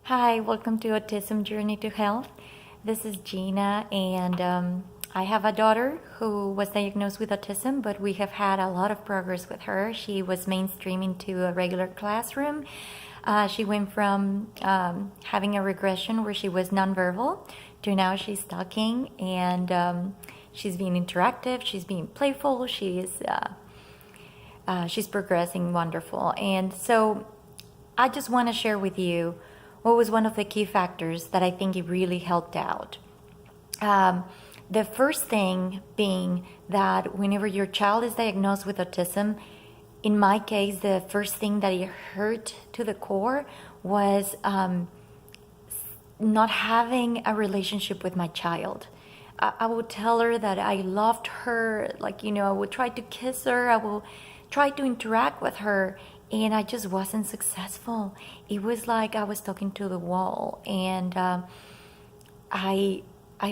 Hi, welcome to Autism Journey to Health. This is Gina, and I have a daughter who was diagnosed with autism, but we have had a lot of progress with her. She was mainstreamed into a regular classroom. She went from having a regression where she was nonverbal to now she's talking, and she's being interactive, she's being playful, she's progressing wonderful. And so I just want to share with you what was one of the key factors that I think it really helped out. The first thing being that whenever your child is diagnosed with autism, in my case, the first thing that it hurt to the core was not having a relationship with my child. I would tell her that I loved her, I would try to kiss her, I will try to interact with her, and I just wasn't successful. It was like I was talking to the wall, and I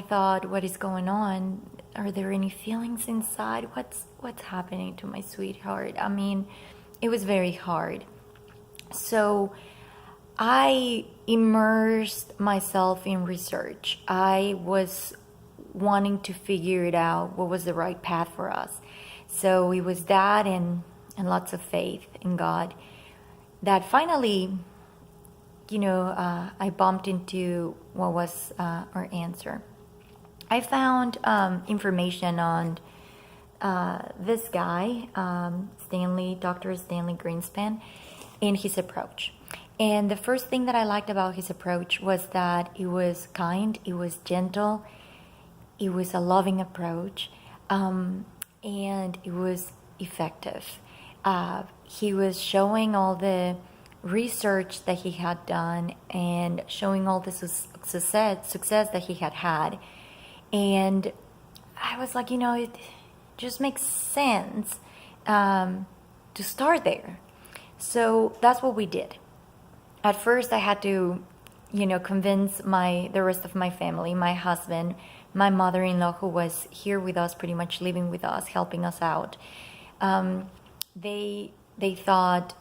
thought, what is going on? Are there any feelings inside? What's happening to my sweetheart? I mean, it was very hard. So I immersed myself in research. I was wanting to figure it out, what was the right path for us. So it was that and lots of faith in God that finally, I bumped into what was our answer. I found information on this guy, Dr. Stanley Greenspan, in his approach. And the first thing that I liked about his approach was that it was kind, it was gentle, it was a loving approach, and it was effective. He was showing all the research that he had done and showing all the success that he had had. And I was like, it just makes sense to start there. So that's what we did. At first, I had to, convince the rest of my family, my husband, my mother-in-law, who was here with us, pretty much living with us, helping us out. They thought,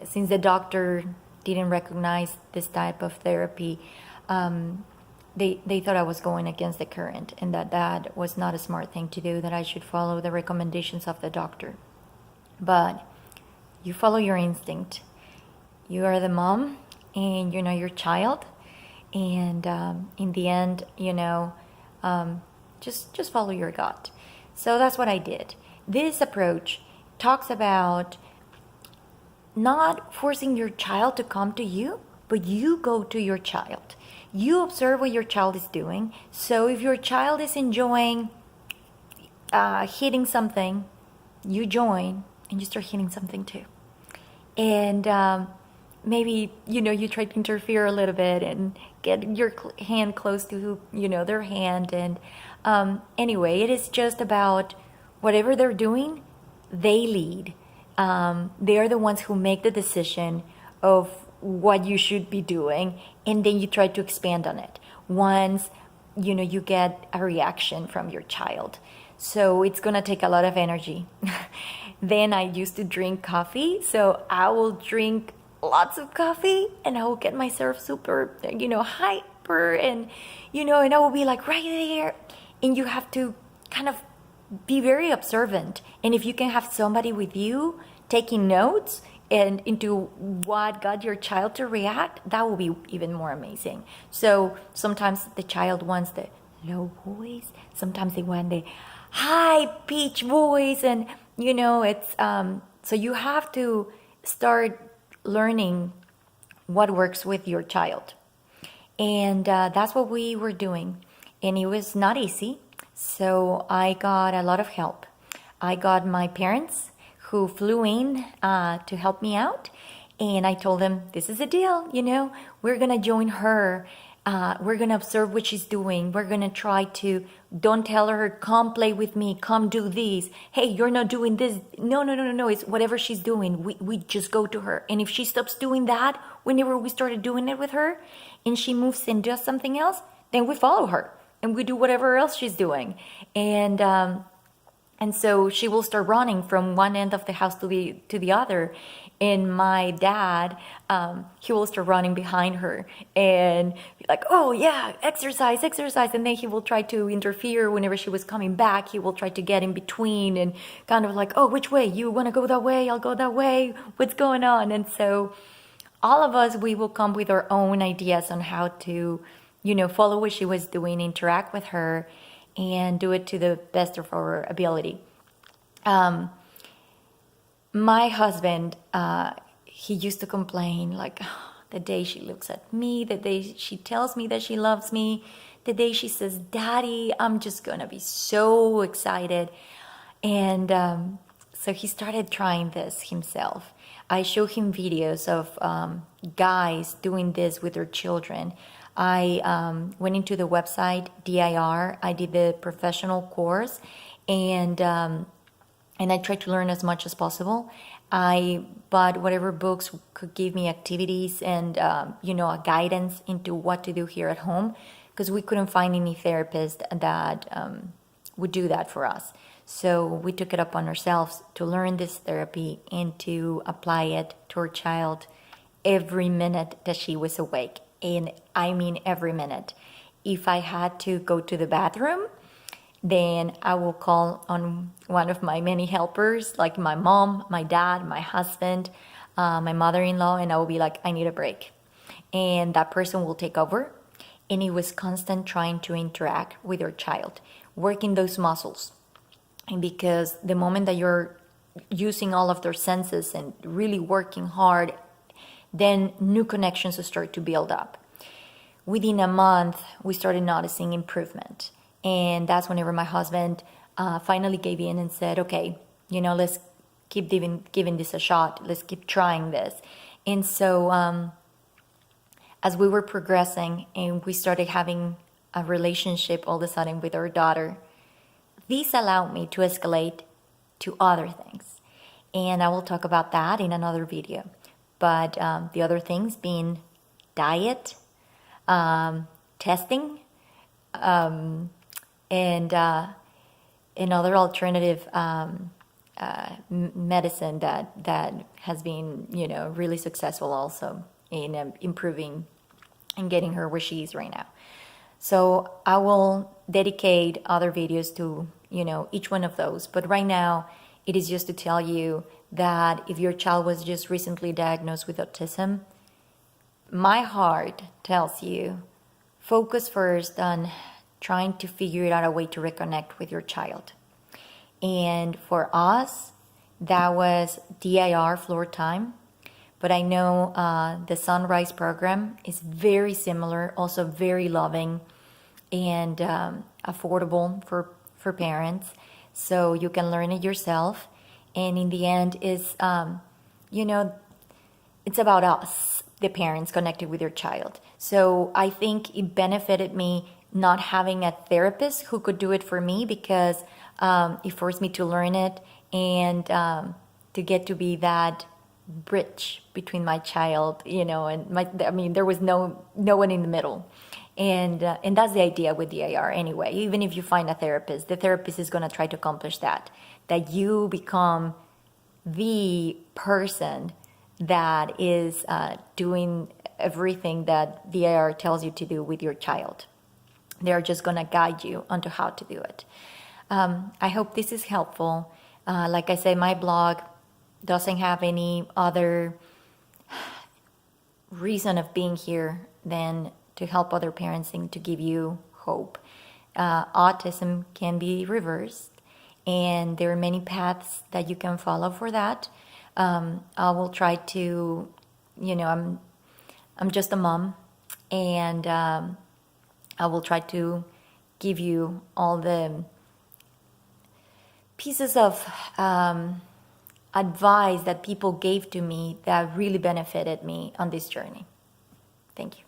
since the doctor didn't recognize this type of therapy, they thought I was going against the current, and that was not a smart thing to do, that I should follow the recommendations of the doctor. But you follow your instinct. You are the mom, and you know your child, and in the end, just follow your gut. So that's what I did. This approach talks about not forcing your child to come to you, but you go to your child. You observe what your child is doing. So if your child is enjoying hitting something, you join and you start hitting something too. And maybe, you try to interfere a little bit and get your hand close to, their hand. And anyway, it is just about whatever they're doing, they lead. They are the ones who make the decision of what you should be doing, and then you try to expand on it once you get a reaction from your child. So it's gonna take a lot of energy. Then I used to drink coffee, so I will drink lots of coffee and I will get myself super hyper, and and I will be like right there, and you have to kind of be very observant. And if you can have somebody with you taking notes and into what got your child to react, that will be even more amazing. So sometimes the child wants the low voice, sometimes they want the high pitch voice, and it's so you have to start learning what works with your child. And that's what we were doing, and it was not easy. So I got a lot of help. I got my parents who flew in to help me out. And I told them, this is the deal, we're going to join her. We're going to observe what she's doing. We're going to try to, don't tell her, come play with me, come do this. Hey, you're not doing this. No. It's whatever she's doing. We just go to her. And if she stops doing that, whenever we started doing it with her, and she moves and does something else, then we follow her. And we do whatever else she's doing. And so she will start running from one end of the house to the other. And my dad, he will start running behind her and be like, oh yeah, exercise, exercise. And then he will try to interfere whenever she was coming back. He will try to get in between and kind of like, oh, which way? You want to go that way? I'll go that way. What's going on? And so all of us, we will come with our own ideas on how to, follow what she was doing, interact with her, and do it to the best of our ability. My husband, he used to complain like, the day she looks at me, the day she tells me that she loves me, the day she says, Daddy, I'm just gonna be so excited. And so he started trying this himself. I show him videos of guys doing this with their children. I went into the website DIR. I did the professional course, and I tried to learn as much as possible. I bought whatever books could give me activities and a guidance into what to do here at home, because we couldn't find any therapist that would do that for us. So we took it upon ourselves to learn this therapy and to apply it to our child every minute that she was awake. And I mean every minute. If I had to go to the bathroom, then I will call on one of my many helpers, like my mom, my dad, my husband, my mother-in-law, and I will be like, I need a break. And that person will take over. And it was constant trying to interact with your child, working those muscles. And because the moment that you're using all of their senses and really working hard, then new connections will start to build up. Within a month, we started noticing improvement. And that's whenever my husband finally gave in and said, okay, let's keep giving this a shot. Let's keep trying this. And so as we were progressing and we started having a relationship all of a sudden with our daughter, this allowed me to escalate to other things. And I will talk about that in another video. But the other things being diet, testing, and another alternative medicine that has been, really successful also in improving and getting her where she is right now. So I will dedicate other videos to, each one of those. But right now, it is just to tell you that if your child was just recently diagnosed with autism, my heart tells you, focus first on trying to figure out a way to reconnect with your child. And for us, that was DIR floor time. But I know the Sunrise program is very similar, also very loving and affordable for parents. So you can learn it yourself. And in the end, it's about us, the parents, connected with your child. So I think it benefited me not having a therapist who could do it for me, because it forced me to learn it and to get to be that bridge between my child, and there was no one in the middle. And that's the idea with DIR anyway. Even if you find a therapist, the therapist is going to try to accomplish that you become the person that is doing everything that DIR tells you to do with your child. They're just going to guide you onto how to do it. I hope this is helpful. Like I say, my blog doesn't have any other reason of being here than to help other parents and to give you hope. Autism can be reversed, and there are many paths that you can follow for that. I will try to, I'm just a mom, and I will try to give you all the pieces of advice that people gave to me that really benefited me on this journey. Thank you.